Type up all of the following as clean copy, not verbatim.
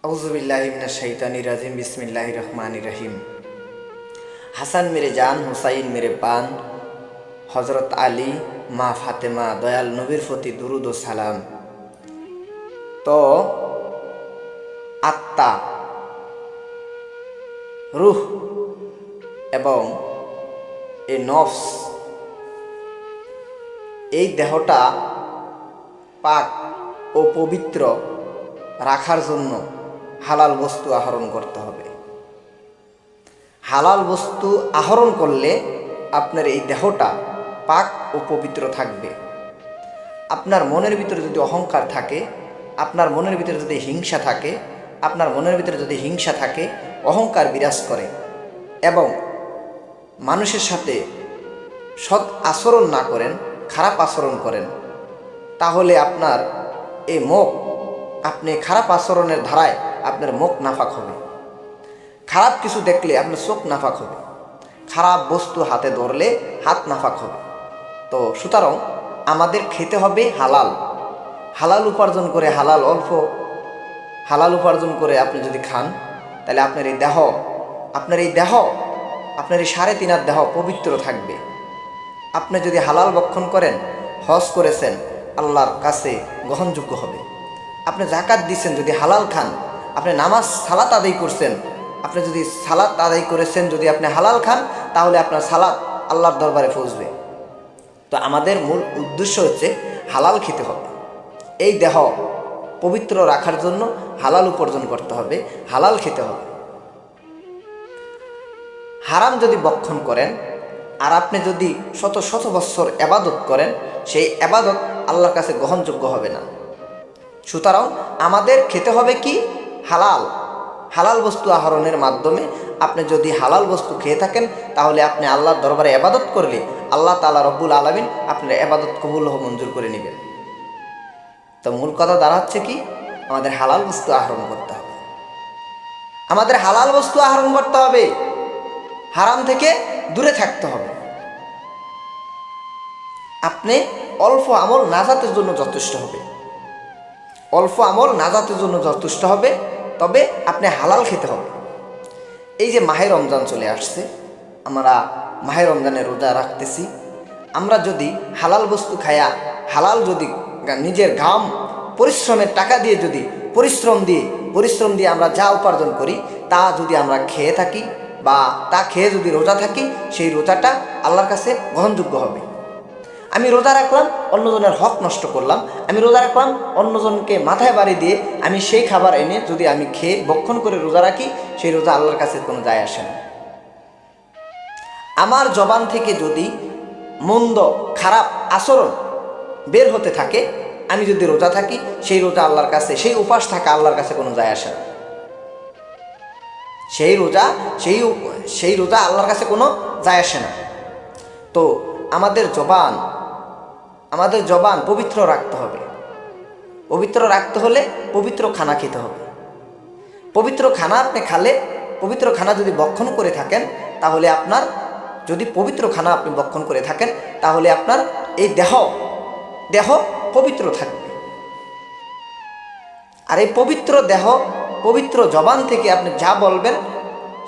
আউযুবিল্লাহি মিনাশ শাইতানির রাজিম বিসমিল্লাহির রহমানির রহিম। হাসান মেরে জান, হুসাইন মেরে পান, হজরত আলী, মা ফাতেমা, দয়াল নবীর প্রতি দুরুদ ও সালাম। তো আত্মা, রূহ এবং এই নফস, এই দেহটা পাক ও পবিত্র রাখার জন্য হালাল বস্তু আহরণ করতে হবে। হালাল বস্তু আহরণ করলে আপনার এই দেহটা পাক ও পবিত্র থাকবে। আপনার মনের ভিতরে যদি অহংকার থাকে, আপনার মনের ভিতরে যদি হিংসা থাকে, আপনার মনের ভিতরে যদি হিংসা থাকে, অহংকার বিরাজ করে এবং মানুষের সাথে সৎ আচরণ না করেন, খারাপ আচরণ করেন, তাহলে আপনার এই মুখ, আপনি খারাপ আচরণের ধারায় আপনার মুখ নাফাক হবে। খারাপ কিছু দেখলে আপনার চোখ নাফাক হবে। খারাপ বস্তু হাতে ধরলে হাত নাফাক হবে। তো সুতরাং আমাদের খেতে হবে হালাল। হালাল উপার্জন করে, হালাল উপার্জন করে আপনি যদি খান, তাহলে আপনার এই দেহ, আপনার এই 3.5 হাত দেহ পবিত্র থাকবে। আপনি যদি হালাল ভক্ষণ করেন, হজ করেছেন, আল্লাহর কাছে গ্রহণযোগ্য হবে। আপনি যাকাত দিচ্ছেন, যদি হালাল খান, আপনি নামাজ সালাত আদায় করছেন, আপনি যদি সালাত আদায় করেছেন, যদি আপনি হালাল খান, তাহলে আপনার সালাত আল্লাহর দরবারে পৌঁছবে। তো আমাদের মূল উদ্দেশ্য হচ্ছে হালাল খেতে হবে। এই দেহ পবিত্র রাখার জন্য হালাল উপার্জন করতে হবে, হালাল খেতে হবে। হারাম যদি ভক্ষণ করেন আর আপনি যদি শত শত বৎসর এবাদত করেন, সেই এবাদত আল্লাহর কাছে গ্রহণযোগ্য হবে না। সুতরাং আমাদের খেতে হবে কি? হালাল। হালাল বস্তু আহরণের মাধ্যমে আপনি যদি হালাল বস্তু খেয়ে থাকেন, তাহলে আপনি আল্লাহর দরবারে এবাদত করলে আল্লাহ তাআলা রব্বুল আলামিন আপনার এবাদত কবুল ও মঞ্জুর করে নেবেন। তো মূল কথা দাঁড়াচ্ছে কি? আমাদের হালাল বস্তু আহরণ করতে হবে। আমাদের হালাল বস্তু আহরণ করতে হবে, হারাম থেকে দূরে থাকতে হবে। আপনি অল্প আমল নাজাতের জন্য যথেষ্ট হবে, অল্প আমল নাজাতের জন্য যথেষ্ট হবে। তবে আপনি হালাল খেতে হবে। এই যে মাহে রমজান চলে আসছে, আমরা মাহে রমজানে রোজা রাখতেছি। আমরা যদি হালাল বস্তু খায়া, হালাল যদি নিজের ঘাম পরিশ্রমের টাকা দিয়ে, যদি পরিশ্রম দিয়ে আমরা যা উপার্জন করি, তা যদি আমরা খেয়ে থাকি বা তা খেয়ে যদি রোজা থাকি, সেই রোজাটা আল্লাহর কাছে গ্রহণযোগ্য হবে। আমি রোজা রাখলাম, অন্যজনের হক নষ্ট করলাম। আমি রোজা রাখলাম, অন্যজনকে মাথায় বাড়ি দিয়ে আমি সেই খাবার এনে যদি আমি খেয়ে ভক্ষণ করে রোজা রাখি, সেই রোজা আল্লাহর কাছে কোনো যায় আসে না। আমার জবান থেকে যদি মন্দ, খারাপ আচরণ বের হতে থাকে, আমি যদি রোজা থাকি, সেই রোজা আল্লাহর কাছে, সেই উপাস থাকা আল্লাহর কাছে কোনো যায় আসে না। সেই রোজা আল্লাহর কাছে কোনো যায় আসে না। তো আমাদের জবান পবিত্র রাখতে হবে। পবিত্র রাখতে হলে পবিত্র খানা খেতে হবে। পবিত্র খানা আপনি খালে, পবিত্র খানা যদি ভক্ষণ করে থাকেন, তাহলে আপনার, যদি পবিত্র খানা আপনি ভক্ষণ করে থাকেন, তাহলে আপনার এই দেহ পবিত্র থাকবে। আর এই পবিত্র দেহ, পবিত্র জবান থেকে আপনি যা বলবেন,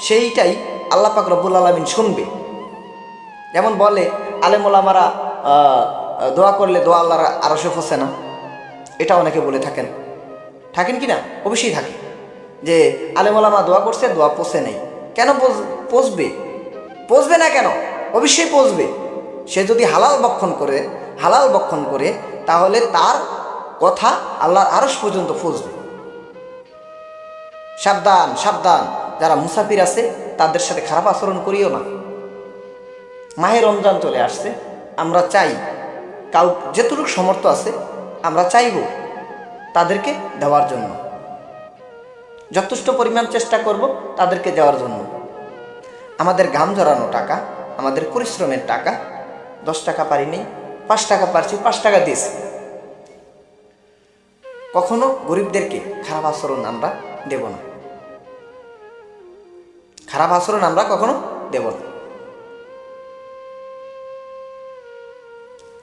সেইটাই আল্লাহ পাক রব্বুল আলামিন শুনবে। যেমন বলে আলেম ওলামারা দোয়া করলে দোয়া আল্লাহর আরশে পৌঁছে না, এটা অনেকে বলে থাকেন কি না? অবশ্যই থাকে যে আলেম ওলামা দোয়া করছে, দোয়া পৌঁছে নেই। কেন পৌঁছবে না কেন? অবশ্যই পৌঁছবে। সে যদি হালাল ভক্ষণ করে, তাহলে তার কথা আল্লাহর আরশ পর্যন্ত পৌঁছবে। সাবধান, যারা মুসাফির আছে তাদের সাথে খারাপ আচরণ করিও না। মাহে রমজান চলে আসছে, আমরা চাই, যেটুকু সামর্থ্য আছে আমরা চাইব তাদেরকে দেওয়ার জন্য, যথেষ্ট পরিমাণ চেষ্টা করব তাদেরকে দেওয়ার জন্য। আমাদের ঘাম ঝরানো টাকা, আমাদের পরিশ্রমের টাকা, 10 টাকা পারি নেই, 5 টাকা পারছি, 5 টাকা দিয়েছি। কখনো গরিবদেরকে খারাপ আচরণ আমরা দেব না, খারাপ আচরণ আমরা কখনো দেব না।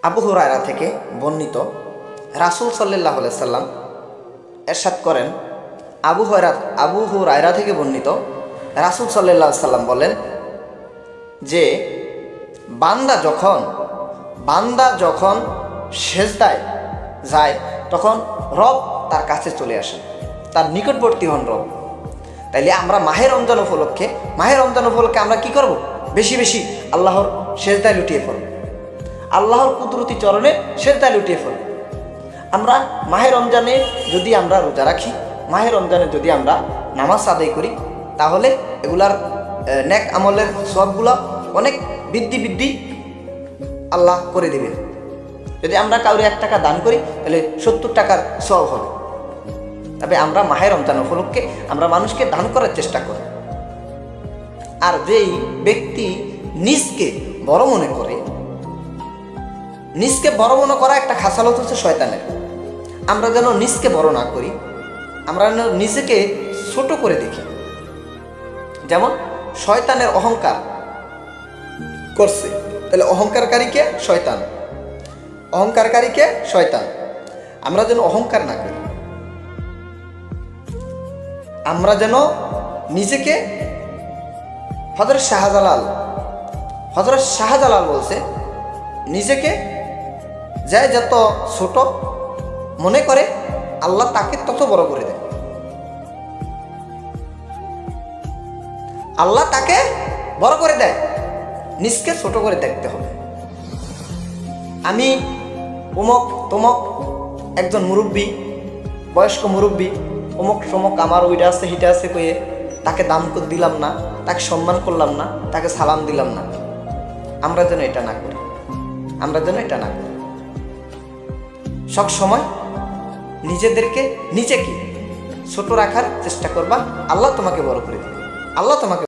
আবু হুরায়রা থেকে বর্ণিত, রাসূল সাল্লাল্লাহু আলাইহি সাল্লাম ইরশাদ করেন, আবু হুরায়রা থেকে বর্ণিত, রাসূল সাল্লাল্লাহু আলাইহি সাল্লাম বলেন যে বান্দা যখন সেজদায় যায় তখন রব তার কাছে চলে আসে, তার নিকটবর্তী হন রব। তাইলে আমরা মাহে রমজান উপলক্ষে আমরা কি করব? বেশি বেশি আল্লাহর সেজদায় লুটিয়ে পড়ব, আল্লাহর কুদরতি চরণে সেজদায় লুটিয়ে পড়ব। আমরা মাহে রমজানে যদি আমরা রোজা রাখি, মাহে রমজানে যদি আমরা নামাজ আদায় করি, তাহলে এগুলার নেক আমলের সবগুলো অনেক বৃদ্ধি আল্লাহ করে দেবেন। যদি আমরা কাউরে 1 টাকা দান করি তাহলে 70 টাকার সওয়াব হবে। তবে আমরা মাহে রমজান উপলক্ষে আমরা মানুষকে দান করার চেষ্টা করি। আর যেই ব্যক্তি নিজকে বড় মনে করে, নিজকে বড় মনে করা একটা খাসালত হচ্ছে শয়তানের। আমরা যেন নিজকে বড় না করি, আমরা যেন নিজেকে ছোট করে দেখি। যেমন শয়তানের অহংকার করছে, তাহলে অহংকারকারীকে শয়তান। আমরা যেন অহংকার না করি, আমরা যেন নিজেকে হযরত শাহজালাল বলছে, নিজেকে যে যত ছোট মনে করে আল্লাহ তাকে তত বড় করে দেয়। আল্লাহ তাকে বড় করে দেয়, নিজকে ছোট করে দেখতে হবে। আমি তমক একজন মুরব্বী, বয়স্ক মুরব্বী, সমক আমার ওইটা আছে হিটা আছে কয়ে তাকে দাম দিলাম না, তাকে সম্মান করলাম না, তাকে সালাম দিলাম না। আমরা যেন এটা না করি, সব সময় নিজেকে ছোট রাখার চেষ্টা করবা। আল্লাহ তোমাকে বড় করে দেবে, আল্লাহ তোমাকে